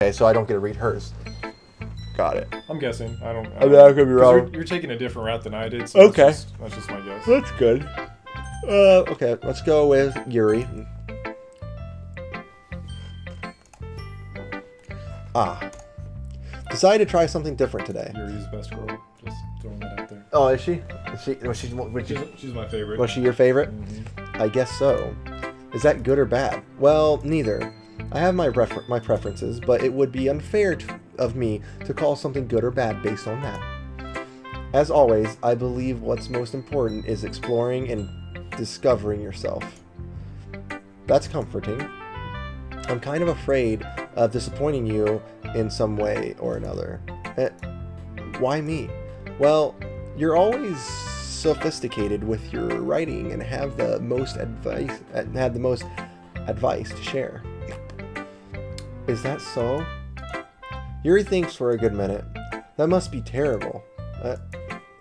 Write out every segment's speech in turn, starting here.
Okay, so I don't get to read hers. Got it. I'm guessing. I don't. I mean, I could be wrong. You're taking a different route than I did. So Okay. That's just my guess. That's good. Okay, let's go with Yuri. Decided to try something different today. Yuri's best girl. Just throwing that out there. Oh, is she? She's my favorite. Was she your favorite? Mm-hmm. I guess so. Is that good or bad? Well, neither. I have my preferences, but it would be unfair of me to call something good or bad based on that. As always, I believe what's most important is exploring and discovering yourself. That's comforting. I'm kind of afraid of disappointing you in some way or another. Why me? Well, you're always sophisticated with your writing and have the most advice to share. Is that so? Yuri thinks for a good minute. That must be terrible.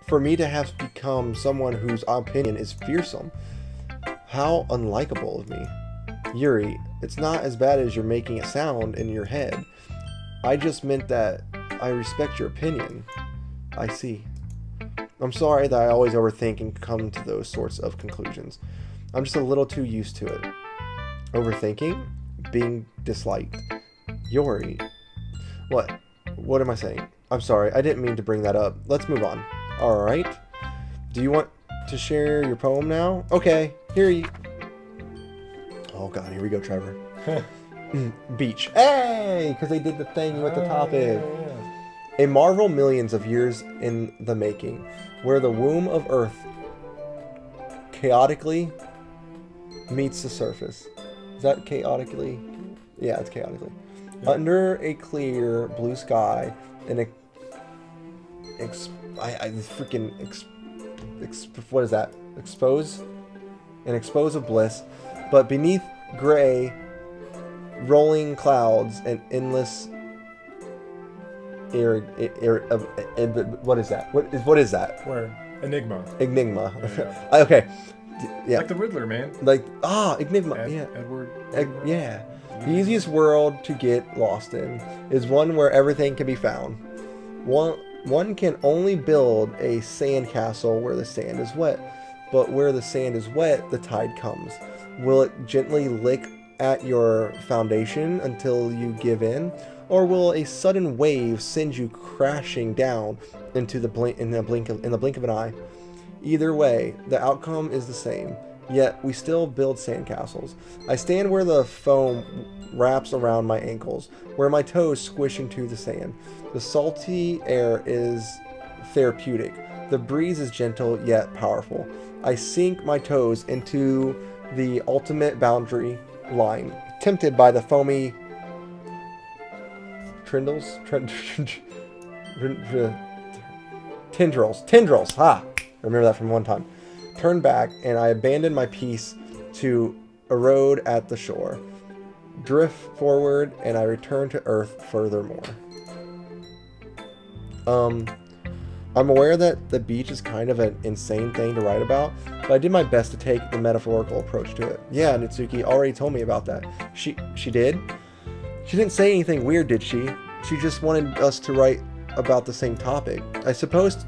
For me to have become someone whose opinion is fearsome. How unlikable of me. Yuri, it's not as bad as you're making it sound in your head. I just meant that I respect your opinion. I see. I'm sorry that I always overthink and come to those sorts of conclusions. I'm just a little too used to it. Overthinking? Being disliked. Yuri. What? What am I saying? I'm sorry, I didn't mean to bring that up. Let's move on. Alright. Do you want to share your poem now? Okay, here you... Oh god, here we go, Trevor. Beach. Hey! Because they did the thing with the topic. A marvel millions of years in the making, where the womb of Earth chaotically meets the surface. Is that chaotically? Yeah, it's chaotically. Yeah. Under a clear blue sky, and what is that? Expose of bliss, but beneath gray, rolling clouds and endless what is that? What is that? Where? Enigma. Yeah. Okay. Yeah. Like the Riddler, man. Enigma. Edward. Yeah. The easiest world to get lost in is one where everything can be found. One can only build a sand castle where the sand is wet, but where the sand is wet, the tide comes. Will it gently lick at your foundation until you give in, or will a sudden wave send you crashing down into the blink of an eye? Either way, the outcome is the same. Yet we still build sandcastles. I stand where the foam wraps around my ankles, where my toes squish into the sand. The salty air is therapeutic. The breeze is gentle yet powerful. I sink my toes into the ultimate boundary line, tempted by the foamy tendrils. Remember that from one time. Turn back, and I abandon my peace to erode at the shore. Drift forward, and I return to Earth furthermore. I'm aware that the beach is kind of an insane thing to write about, but I did my best to take the metaphorical approach to it. Yeah, Nitsuki already told me about that. She did? She didn't say anything weird, did she? She just wanted us to write about the same topic. I suppose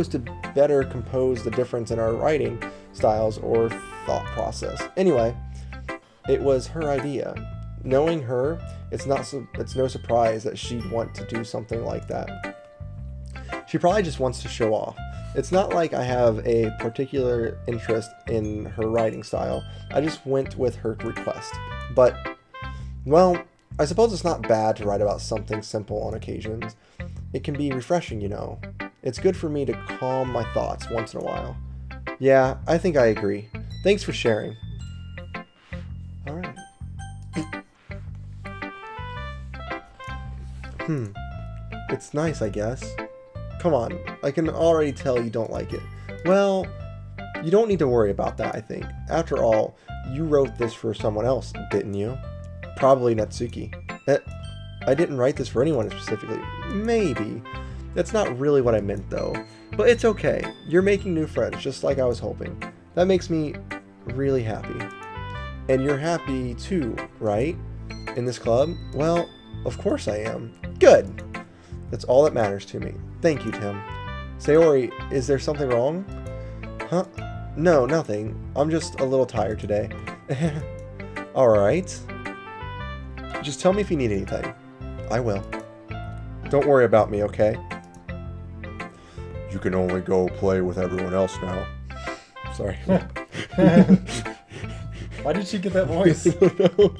to better compose the difference in our writing styles or thought process. Anyway, it was her idea. Knowing her, it's no surprise that she'd want to do something like that. She probably just wants to show off. It's not like I have a particular interest in her writing style. I just went with her request. But, well, I suppose it's not bad to write about something simple on occasions. It can be refreshing, you know. It's good for me to calm my thoughts once in a while. Yeah, I think I agree. Thanks for sharing. Alright. It's nice, I guess. Come on, I can already tell you don't like it. Well, you don't need to worry about that, I think. After all, you wrote this for someone else, didn't you? Probably Natsuki. I didn't write this for anyone specifically. Maybe. That's not really what I meant, though. But it's okay. You're making new friends, just like I was hoping. That makes me really happy. And you're happy, too, right? In this club? Well, Of course I am. Good. That's all that matters to me. Thank you, Tim. Sayori, is there something wrong? Huh? No, nothing. I'm just a little tired today. Alright. Just tell me if you need anything. I will. Don't worry about me, okay? You can only go play with everyone else now. Sorry. Why did she get that voice? I don't know.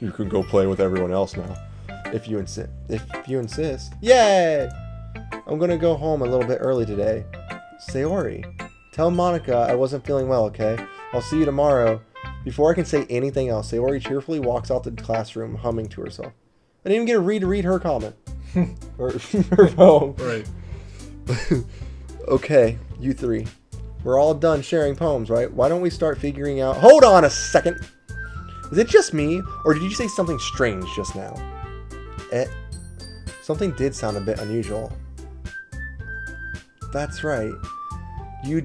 You can go play with everyone else now. If you insist. Yay! I'm gonna go home a little bit early today. Sayori, tell Monica I wasn't feeling well, okay? I'll see you tomorrow. Before I can say anything else, Sayori cheerfully walks out the classroom, humming to herself. I didn't even get to read her comment. Or her poem. Right. Okay, you three. We're all done sharing poems, right? Why don't we start figuring out... Hold on a second! Is it just me, or did you say something strange just now? Something did sound a bit unusual. That's right. You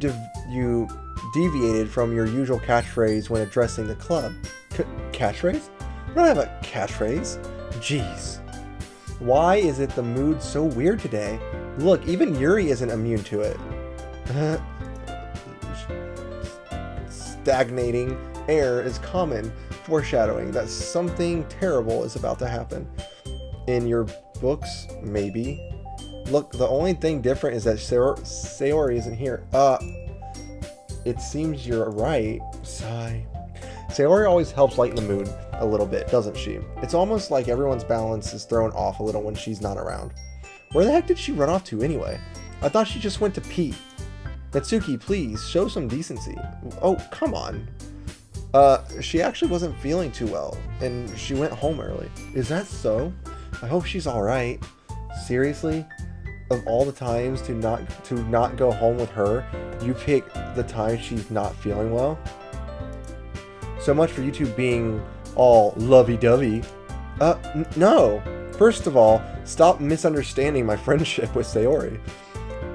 deviated from your usual catchphrase when addressing the club. Catchphrase? I don't have a catchphrase. Jeez. Why is it the mood so weird today? Look, even Yuri isn't immune to it. Stagnating air is common, foreshadowing that something terrible is about to happen. In your books, maybe. Look, the only thing different is that Sayori isn't here. It seems you're right. Sigh. Sayori always helps lighten the mood a little bit, doesn't she? It's almost like everyone's balance is thrown off a little when she's not around. Where the heck did she run off to anyway? I thought she just went to pee. Natsuki, please, show some decency. Oh, come on. She actually wasn't feeling too well, and she went home early. Is that so? I hope she's alright. Seriously? Of all the times to not go home with her, you pick the time she's not feeling well? So much for you two being all lovey-dovey. No. First of all, stop misunderstanding my friendship with Sayori.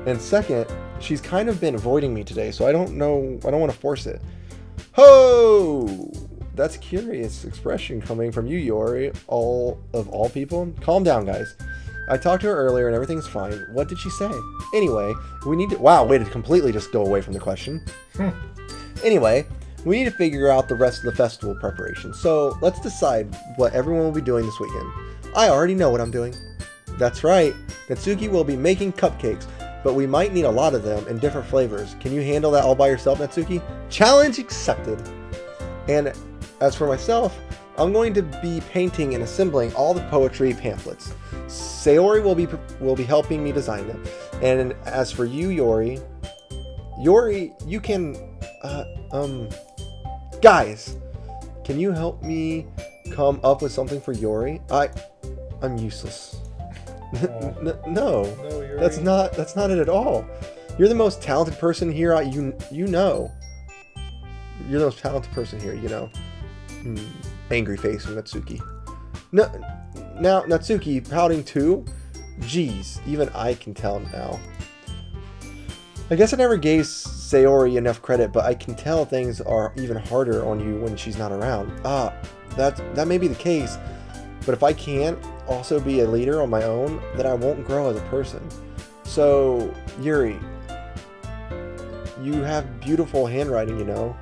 And second, she's kind of been avoiding me today, so I don't want to force it. Ho! That's a curious expression coming from you, Yuri, of all people. Calm down, guys. I talked to her earlier and everything's fine. What did she say? Anyway, we need to... Wow, way to completely just go away from the question. Anyway, we need to figure out the rest of the festival preparation. So let's decide what everyone will be doing this weekend. I already know what I'm doing. That's right. Natsuki will be making cupcakes, but we might need a lot of them in different flavors. Can you handle that all by yourself, Natsuki? Challenge accepted. And as for myself, I'm going to be painting and assembling all the poetry pamphlets. Sayori will be helping me design them. And as for you, Yuri, you can guys, can you help me come up with something for Yuri? I'm useless. No, Yuri. That's not it at all. You're the most talented person here. You know. You're the most talented person here. You know. Angry face from Natsuki. No, now Natsuki pouting too. Jeez, even I can tell now. I guess I never gave Sayori enough credit, but I can tell things are even harder on you when she's not around. That may be the case, but if I can't also be a leader on my own, then I won't grow as a person. So, Yuri, you have beautiful handwriting, you know,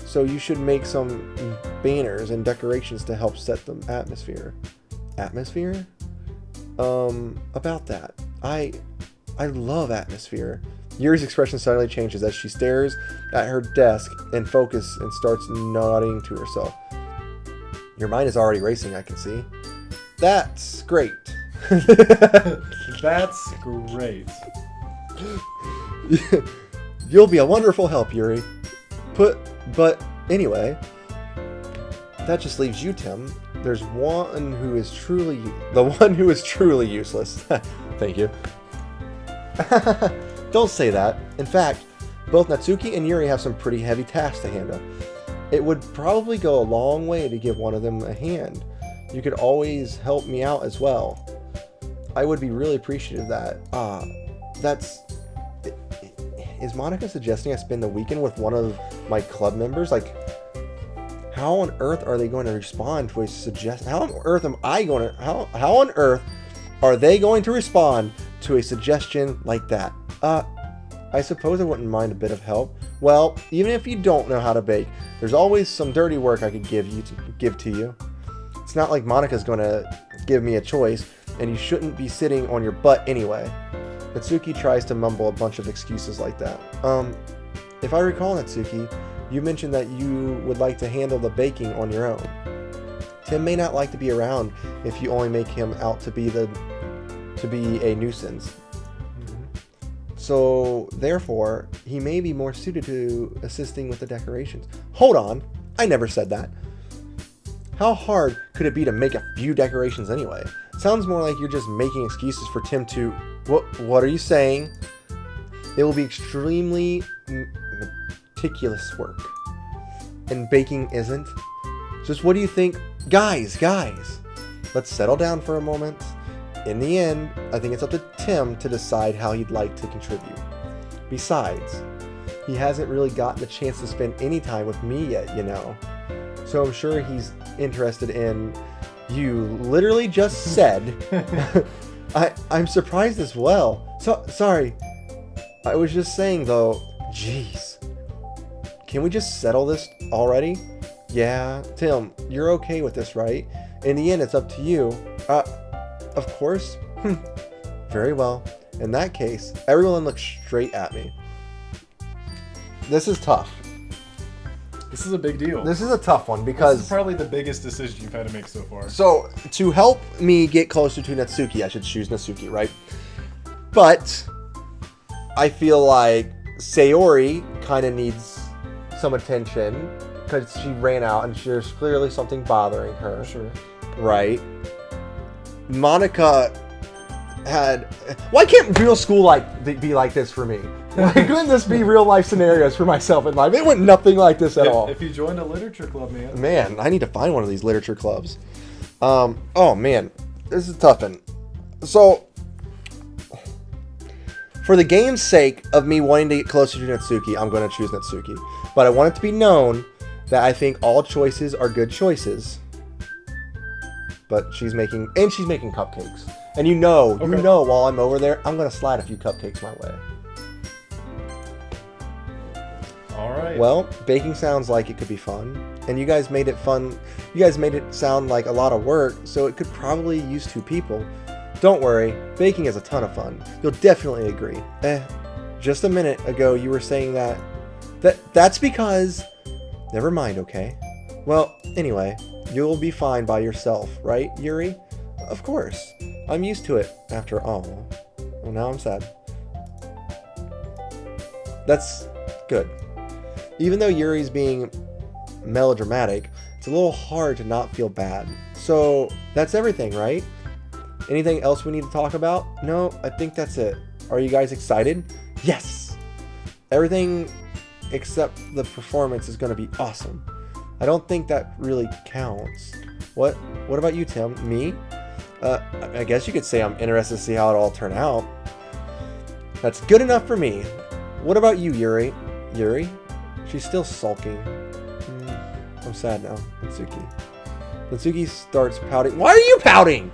so you should make some banners and decorations to help set the atmosphere. Atmosphere? About that. I love atmosphere. Yuri's expression suddenly changes as she stares at her desk and focuses and starts nodding to herself. Your mind is already racing, I can see. That's great. That's great. You'll be a wonderful help, Yuri. But anyway, that just leaves you, Tim. There's the one who is truly useless. Thank you. Don't say that. In fact, both Natsuki and Yuri have some pretty heavy tasks to handle. It would probably go a long way to give one of them a hand. You could always help me out as well. I would be really appreciative of that. Is Monica suggesting I spend the weekend with one of my club members? Like, How on earth are they going to respond to a suggestion? How on earth am I going to... How on earth are they going to respond to a suggestion like that? I suppose I wouldn't mind a bit of help. Well, even if you don't know how to bake, there's always some dirty work I could give to you. It's not like Monika's going to give me a choice, and you shouldn't be sitting on your butt anyway. Natsuki tries to mumble a bunch of excuses like that. If I recall, Natsuki, you mentioned that you would like to handle the baking on your own. Tim may not like to be around if you only make him out to be a nuisance. So, therefore, he may be more suited to assisting with the decorations. Hold on, I never said that. How hard could it be to make a few decorations anyway? Sounds more like you're just making excuses for Tim to... What are you saying? It will be extremely meticulous work. And baking isn't? Just what do you think? Guys, let's settle down for a moment. In the end, I think it's up to Tim to decide how he'd like to contribute. Besides, he hasn't really gotten the chance to spend any time with me yet, you know. So I'm sure he's interested in... You literally just said... I'm surprised as well. Sorry. I was just saying, though... Jeez. Can we just settle this already? Yeah, Tim, you're okay with this, right? In the end, it's up to you. Of course. Very well. In that case, everyone looks straight at me. This is tough. This is a big deal. This is a tough one because... This is probably the biggest decision you've had to make so far. So, to help me get closer to Natsuki, I should choose Natsuki, right? But, I feel like Sayori kind of needs some attention because she ran out and there's clearly something bothering her. Sure. Right? Monika had... Why can't real school be like this for me? Why couldn't this be real life scenarios for myself in life? It went nothing like this at all. If you joined a literature club, man. Man, I need to find one of these literature clubs. Oh man, this is a tough one. So, for the game's sake of me wanting to get closer to Natsuki, I'm going to choose Natsuki. But I want it to be known that I think all choices are good choices. But she's making cupcakes. And you know, while I'm over there, I'm going to slide a few cupcakes my way. Alright. Well, baking sounds like it could be fun. And you guys made it fun. You guys made it sound like a lot of work, so it could probably use 2 people. Don't worry, baking is a ton of fun. You'll definitely agree. Just a minute ago you were saying that's because... Never mind, okay? Well, anyway, you'll be fine by yourself, right, Yuri? Of course. I'm used to it, after all. Well, now I'm sad. That's good. Even though Yuri's being melodramatic, it's a little hard to not feel bad. So, that's everything, right? Anything else we need to talk about? No, I think that's it. Are you guys excited? Yes! Everything except the performance is going to be awesome. I don't think that really counts. What about you, Tim? Me? I guess you could say I'm interested to see how it all turn out. That's good enough for me. What about you, Yuri? Yuri? She's still sulking. I'm sad now, Natsuki. Natsuki starts pouting. Why are you pouting?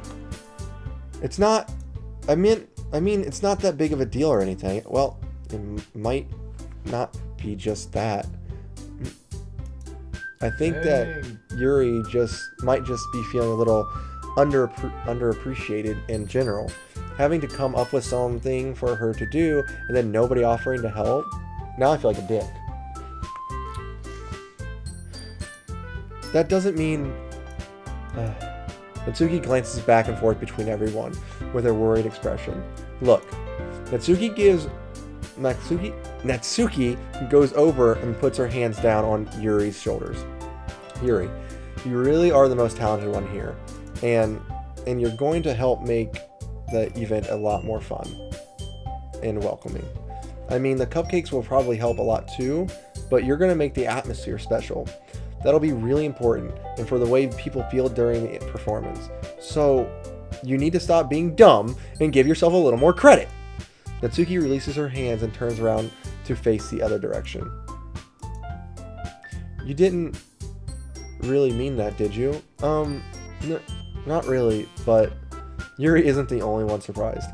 It's not... I mean, it's not that big of a deal or anything. Well, it might not be just that. I think that Yuri might just be feeling a little underappreciated in general. Having to come up with something for her to do, and then nobody offering to help. Now I feel like a dick. That doesn't mean... Natsuki glances back and forth between everyone with a worried expression. Look, Natsuki goes over and puts her hands down on Yuri's shoulders. Yuri, you really are the most talented one here, and you're going to help make the event a lot more fun and welcoming. I mean, the cupcakes will probably help a lot too, but you're going to make the atmosphere special. That'll be really important, and for the way people feel during the performance. So, you need to stop being dumb and give yourself a little more credit. Natsuki releases her hands and turns around to face the other direction. You didn't really mean that, did you? Not really, but Yuri isn't the only one surprised.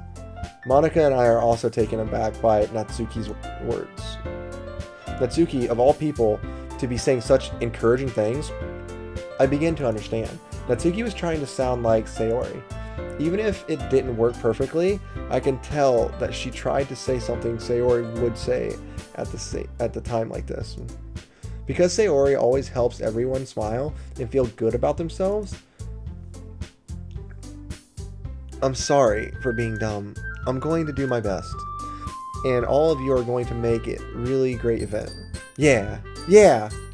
Monica and I are also taken aback by Natsuki's words. Natsuki, of all people, to be saying such encouraging things, I begin to understand. Natsuki was trying to sound like Sayori. Even if it didn't work perfectly, I can tell that she tried to say something Sayori would say at the time like this. Because Sayori always helps everyone smile and feel good about themselves, I'm sorry for being dumb. I'm going to do my best. And all of you are going to make it a really great event. Yeah.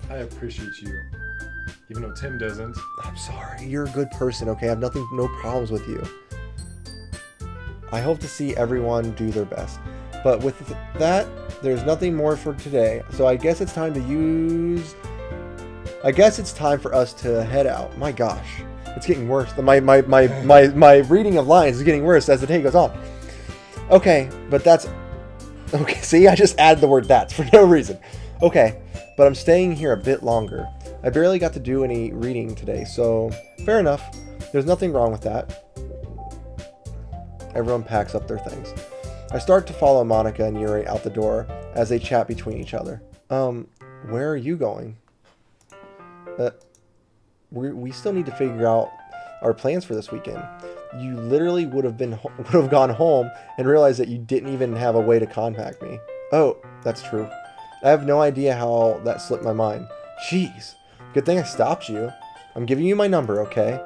I appreciate you. Even though Tim doesn't. I'm sorry. You're a good person, okay? I have no problems with you. I hope to see everyone do their best. But with that, there's nothing more for today. So I guess it's time for us to head out. My gosh. It's getting worse. My reading of lines is getting worse as the day goes on. Okay, but that's... Okay, see? I just added the word "that's" for no reason. Okay, but I'm staying here a bit longer. I barely got to do any reading today, so fair enough. There's nothing wrong with that. Everyone packs up their things. I start to follow Monica and Yuri out the door as they chat between each other. Where are you going? We still need to figure out our plans for this weekend. You literally would have gone home and realized that you didn't even have a way to contact me. Oh, that's true. I have no idea how that slipped my mind. Jeez. Good thing I stopped you. I'm giving you my number, okay?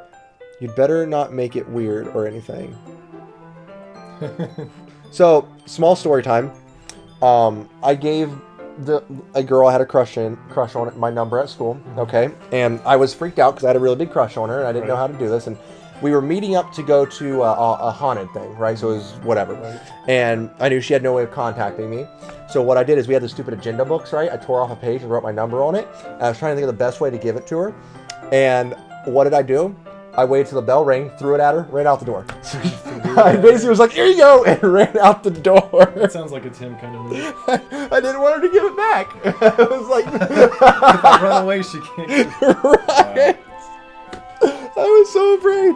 You'd better not make it weird or anything. So, small story time. I gave a girl I had a crush on my number at school, okay? And I was freaked out because I had a really big crush on her and I didn't know how to do this. And we were meeting up to go to a haunted thing, right? So it was whatever. Right. And I knew she had no way of contacting me. So what I did is we had the stupid agenda books, right? I tore off a page and wrote my number on it. And I was trying to think of the best way to give it to her. And what did I do? I waited till the bell rang, threw it at her, ran out the door. I basically was like, here you go, and ran out the door. That sounds like a Tim kind of move. I didn't want her to give it back. I was like... If I run away, she can't give it back. Right. I was so afraid.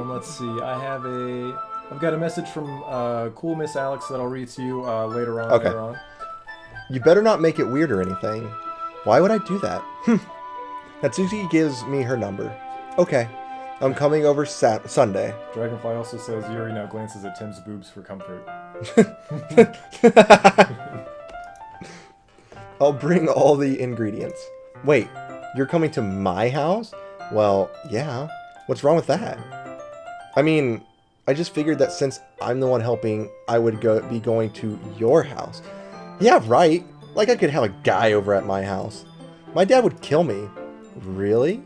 Let's see. I've got a message from cool Miss Alex that I'll read to you later on. Okay. You better not make it weird or anything. Why would I do that? Natsuki gives me her number. Okay. I'm coming over Sunday. Dragonfly also says Yuri now glances at Tim's boobs for comfort. I'll bring all the ingredients. Wait, you're coming to my house? Well, yeah. What's wrong with that? I mean, I just figured that since I'm the one helping, I would be going to your house. Yeah, right. Like I could have a guy over at my house. My dad would kill me. Really?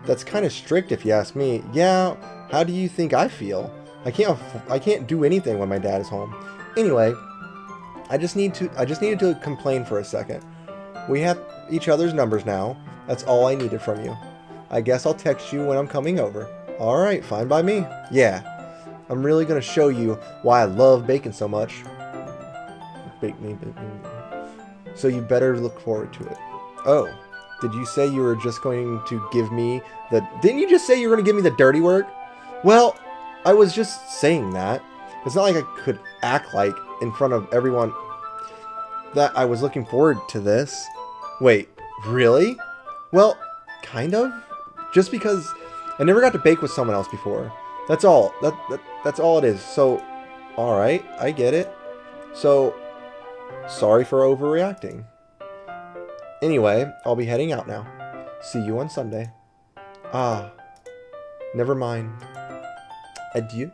That's kind of strict if you ask me. Yeah, how do you think I feel? I can't do anything when my dad is home. Anyway, I just needed to complain for a second. We have each other's numbers now. That's all I needed from you. I guess I'll text you when I'm coming over. Alright, fine by me. Yeah. I'm really gonna show you why I love bacon so much. Bake me. So you better look forward to it. Oh. Did you say you were just going to give me the... Didn't you just say you were going to give me the dirty work? Well, I was just saying that. It's not like I could act like in front of everyone that I was looking forward to this. Wait, really? Well, kind of. Just because I never got to bake with someone else before. That's all. That's all it is. So, alright, I get it. So, sorry for overreacting. Anyway, I'll be heading out now. See you on Sunday. Ah, never mind. Adieu.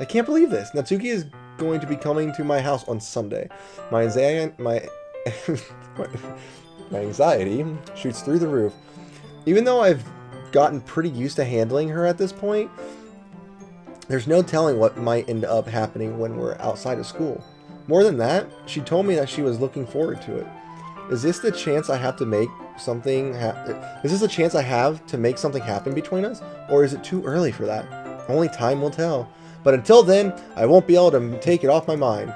I can't believe this. Natsuki is going to be coming to my house on Sunday. My anxiety shoots through the roof. Even though I've gotten pretty used to handling her at this point, there's no telling what might end up happening when we're outside of school. More than that, she told me that she was looking forward to it. Is this the chance I have to make something happen between us? Or is it too early for that? Only time will tell. But until then, I won't be able to take it off my mind.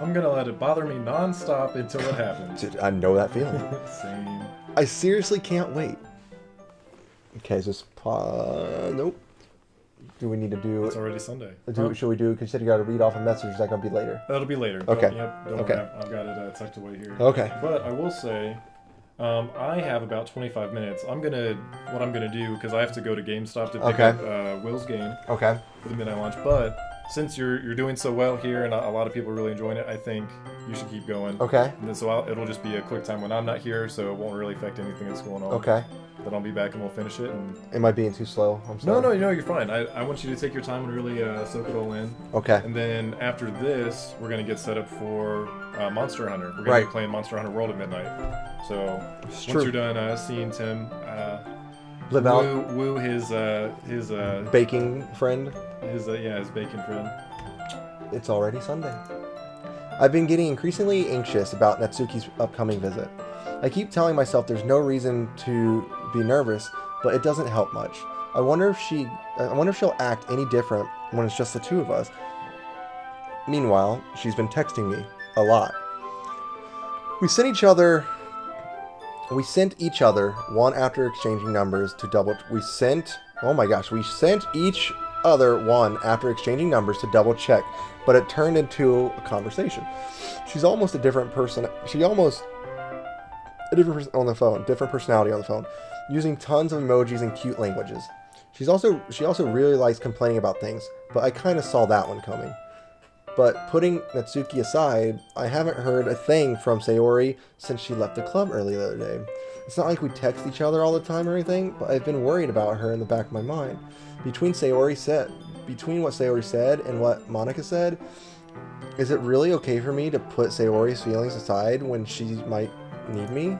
I'm gonna let it bother me non-stop until it happens. I know that feeling. Same. I seriously can't wait. Okay, just nope. Do we need to do? It's already Sunday. Should we do? Because you said you got to read off a message. Is that gonna be later? That'll be later. Okay. Don't Okay. worry, I've got it tucked away here. Okay. But I will say, I have about 25 minutes. What I'm gonna do, because I have to go to GameStop to pick up Will's game Okay. for the midnight launch. But since you're doing so well here and a lot of people are really enjoying it, I think you should keep going. Okay. And then so it'll just be a quick time when I'm not here, so it won't really affect anything that's going on. Okay. Then I'll be back and we'll finish it. And Am I being too slow? I'm sorry. no, you're fine. I want you to take your time and really soak it all in. Okay. And then after this, we're gonna get set up for Monster Hunter. We're gonna Right. be playing Monster Hunter World at midnight. So It's once true. you're done seeing Tim Live out. woo his Baking friend. his bacon friend. It's already Sunday. I've been getting increasingly anxious about Natsuki's upcoming visit. I keep telling myself there's no reason to be nervous, but it doesn't help much. I wonder if she'll act any different when it's just the two of us. Meanwhile, she's been texting me a lot. We sent each other one after exchanging numbers to double. We sent each other one after exchanging numbers to double check, but it turned into a conversation. She's almost a different person. A different person on the phone, different personality on the phone, using tons of emojis and cute languages. She also really likes complaining about things, but I kind of saw that one coming. But putting Natsuki aside, I haven't heard a thing from Sayori since she left the club early the other day. It's not like we text each other all the time or anything, but I've been worried about her in the back of my mind. Between what Sayori said and what Monica said, is it really okay for me to put Sayori's feelings aside when she might need me?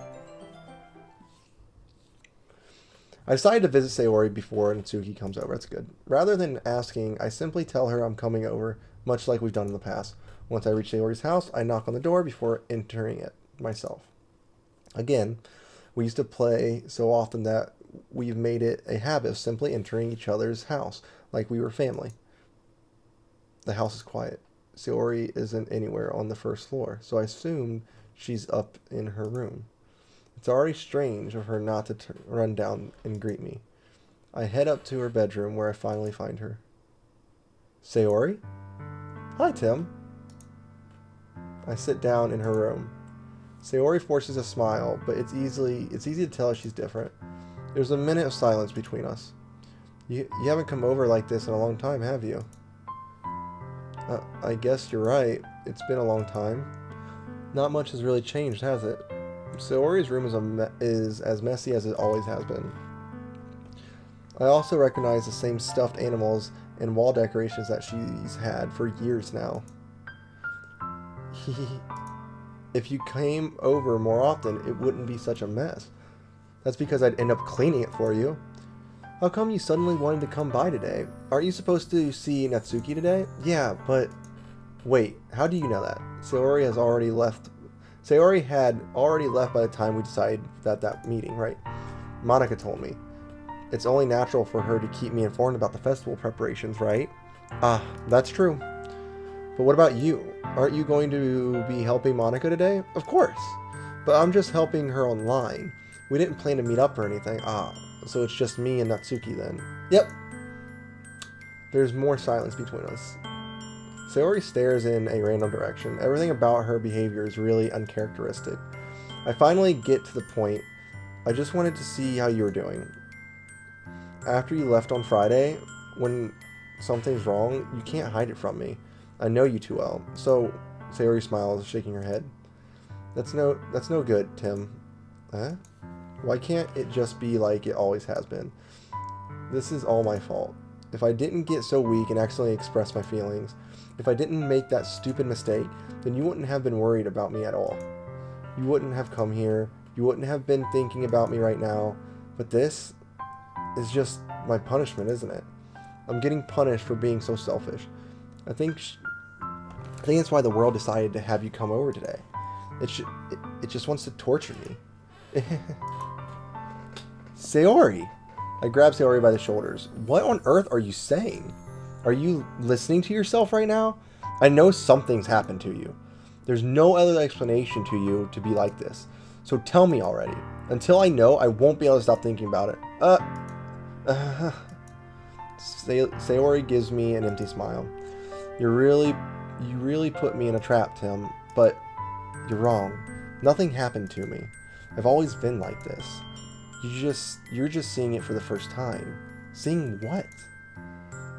I decided to visit Sayori before Natsuki comes over. That's good. Rather than asking, I simply tell her I'm coming over, much like we've done in the past. Once I reach Sayori's house, I knock on the door before entering it myself. Again, we used to play so often that we've made it a habit of simply entering each other's house, like we were family. The house is quiet. Sayori isn't anywhere on the first floor, so I assumed she's up in her room. It's already strange of her not to run down and greet me. I head up to her bedroom where I finally find her. Sayori? Hi, Tim. I sit down in her room. Sayori forces a smile, but it's easy to tell she's different. There's a minute of silence between us. You haven't come over like this in a long time, have you? I guess you're right. It's been a long time. Not much has really changed, has it? Sayori's room is as messy as it always has been. I also recognize the same stuffed animals and wall decorations that she's had for years now. If you came over more often, it wouldn't be such a mess. That's because I'd end up cleaning it for you. How come you suddenly wanted to come by today? Aren't you supposed to see Natsuki today? Yeah, but... Wait, how do you know that? Sayori had already left by the time we decided that meeting, right? Monica told me. It's only natural for her to keep me informed about the festival preparations, right? Ah, that's true. But what about you? Aren't you going to be helping Monica today? Of course. But I'm just helping her online. We didn't plan to meet up or anything. Ah, so it's just me and Natsuki then. Yep. There's more silence between us. Sayori stares in a random direction. Everything about her behavior is really uncharacteristic. I finally get to the point. I just wanted to see how you were doing. After you left on Friday, when something's wrong, you can't hide it from me. I know you too well. So, Sayori smiles, shaking her head. That's no good, Tim. Huh? Why can't it just be like it always has been? This is all my fault. If I didn't get so weak and accidentally express my feelings, if I didn't make that stupid mistake, then you wouldn't have been worried about me at all. You wouldn't have come here. You wouldn't have been thinking about me right now. But this is just my punishment, isn't it? I'm getting punished for being so selfish. I think that's why the world decided to have you come over today. It just wants to torture me. Sayori! I grab Sayori by the shoulders. What on earth are you saying? Are you listening to yourself right now? I know something's happened to you. There's no other explanation to you to be like this. So tell me already. Until I know, I won't be able to stop thinking about it. Sayori gives me an empty smile. You really put me in a trap, Tim, but you're wrong. Nothing happened to me. I've always been like this. You're just seeing it for the first time. Seeing what?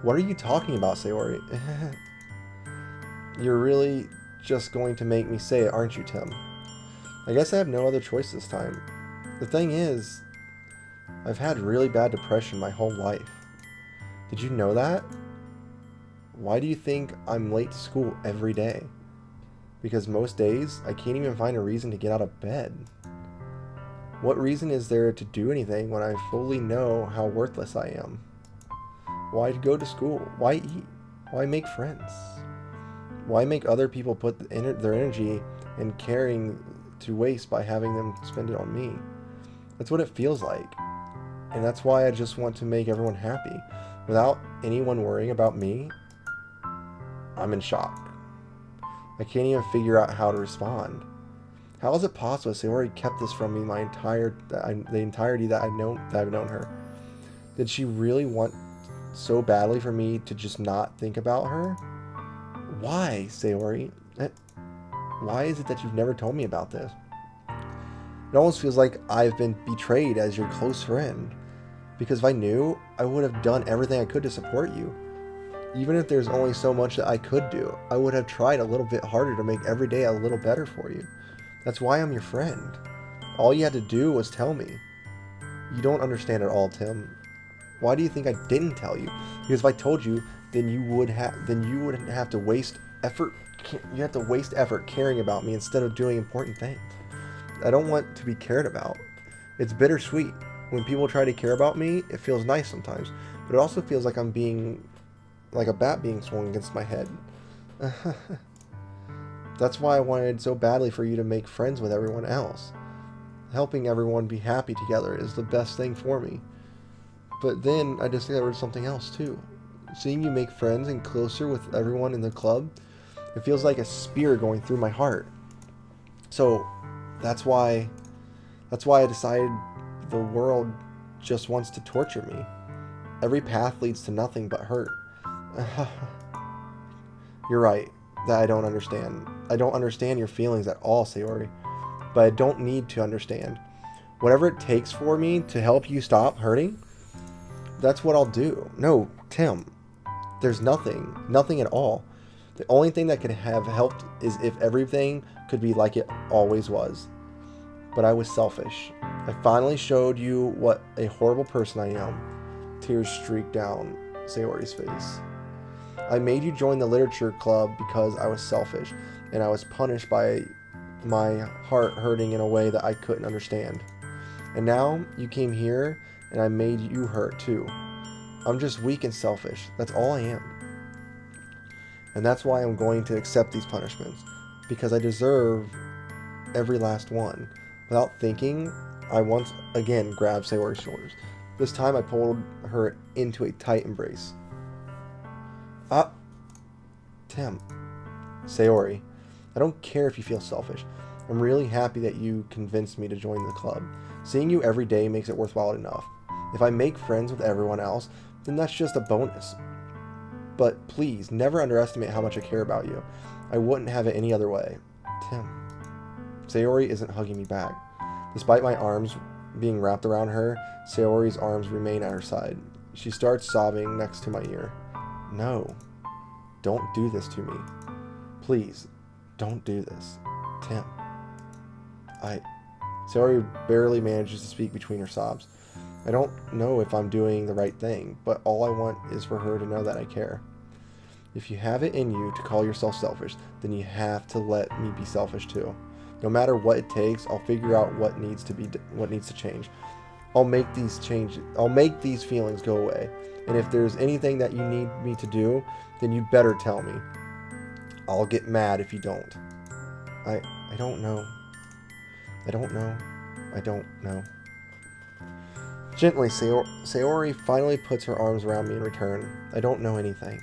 What are you talking about, Sayori? You're really just going to make me say it, aren't you, Tim? I guess I have no other choice this time. The thing is, I've had really bad depression my whole life. Did you know that? Why do you think I'm late to school every day? Because most days, I can't even find a reason to get out of bed. What reason is there to do anything when I fully know how worthless I am? Why go to school? Why eat? Why make friends? Why make other people put their energy and caring to waste by having them spend it on me? That's what it feels like. And that's why I just want to make everyone happy. Without anyone worrying about me, I'm in shock. I can't even figure out how to respond. How is it possible Sayori kept this from me the entirety that I've known her? Did she really want so badly for me to just not think about her? Why, Sayori? Why is it that you've never told me about this? It almost feels like I've been betrayed as your close friend. Because if I knew, I would have done everything I could to support you. Even if there's only so much that I could do, I would have tried a little bit harder to make every day a little better for you. That's why I'm your friend. All you had to do was tell me. You don't understand at all, Tim. Why do you think I didn't tell you? Because if I told you, then you wouldn't have to waste effort. You have to waste effort caring about me instead of doing important things. I don't want to be cared about. It's bittersweet. When people try to care about me, it feels nice sometimes, but it also feels like I'm being like a bat being swung against my head. That's why I wanted so badly for you to make friends with everyone else. Helping everyone be happy together is the best thing for me. But then I discovered something else too. Seeing you make friends and closer with everyone in the club, it feels like a spear going through my heart. So that's why I decided the world just wants to torture me. Every path leads to nothing but hurt. You're right, that I don't understand. I don't understand your feelings at all, Sayori. But I don't need to understand. Whatever it takes for me to help you stop hurting, that's what I'll do. No, Tim, there's nothing at all. The only thing that could have helped is if everything could be like it always was. But I was selfish. I finally showed you what a horrible person I am. Tears streaked down Sayori's face. I made you join the literature club because I was selfish, and I was punished by my heart hurting in a way that I couldn't understand. And now you came here, and I made you hurt too. I'm just weak and selfish. That's all I am. And that's why I'm going to accept these punishments, because I deserve every last one. Without thinking, I once again grabbed Sayori's shoulders. This time I pulled her into a tight embrace. Tim. Sayori, I don't care if you feel selfish. I'm really happy that you convinced me to join the club. Seeing you every day makes it worthwhile enough. If I make friends with everyone else, then that's just a bonus. But please, never underestimate how much I care about you. I wouldn't have it any other way. Tim. Sayori isn't hugging me back. Despite my arms being wrapped around her, Sayori's arms remain at her side. She starts sobbing next to my ear. No. Don't do this to me. Please, don't do this. Tim. Sayori barely manages to speak between her sobs. I don't know if I'm doing the right thing, but all I want is for her to know that I care. If you have it in you to call yourself selfish, then you have to let me be selfish too. No matter what it takes, I'll figure out what needs to change. I'll make these feelings go away. And if there's anything that you need me to do, then you better tell me. I'll get mad if you don't. I don't know. I don't know. Gently, Sayori finally puts her arms around me in return. I don't know anything.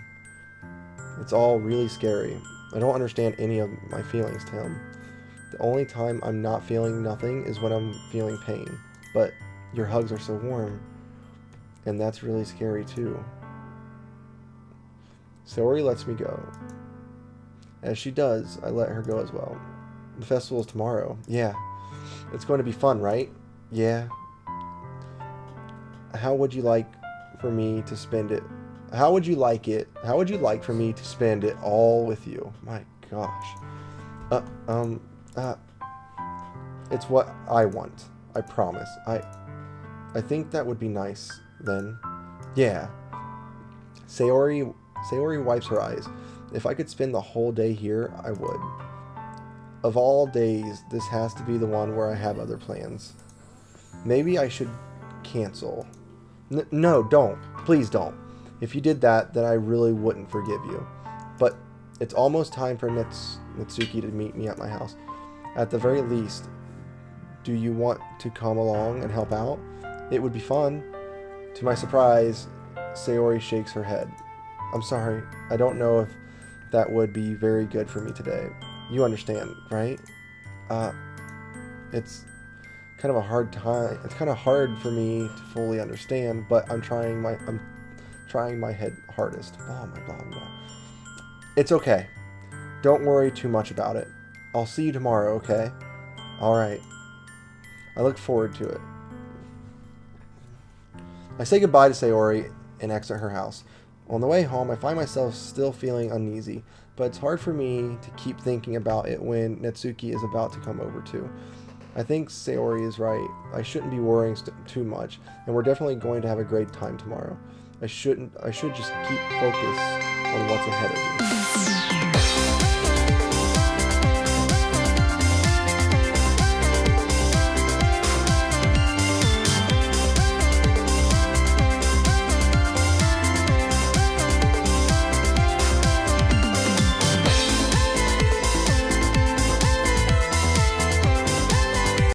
It's all really scary. I don't understand any of my feelings, Tim. The only time I'm not feeling nothing is when I'm feeling pain. But your hugs are so warm. And that's really scary too. Sayori lets me go. As she does, I let her go as well. The festival is tomorrow. Yeah. It's going to be fun, right? Yeah. How would you like for me to spend it? How would you like it? How would you like for me to spend it all with you? My gosh. It's what I want. I promise. I think that would be nice then. Yeah. Sayori wipes her eyes. If I could spend the whole day here, I would. Of all days, this has to be the one where I have other plans. Maybe I should cancel. No, don't. Please don't. If you did that, then I really wouldn't forgive you. But it's almost time for Natsuki to meet me at my house. At the very least, do you want to come along and help out? It would be fun. To my surprise, Sayori shakes her head. I'm sorry. I don't know if that would be very good for me today. You understand, right? It's kind of a hard time. It's kind of hard for me to fully understand, but I'm trying my head hardest. Blah, blah, blah, blah. It's okay. Don't worry too much about it. I'll see you tomorrow, okay? Alright. I look forward to it. I say goodbye to Sayori and exit her house. On the way home, I find myself still feeling uneasy, but it's hard for me to keep thinking about it when Natsuki is about to come over too. I think Sayori is right. I shouldn't be worrying too much, and we're definitely going to have a great time tomorrow. I should just keep focus on what's ahead of me.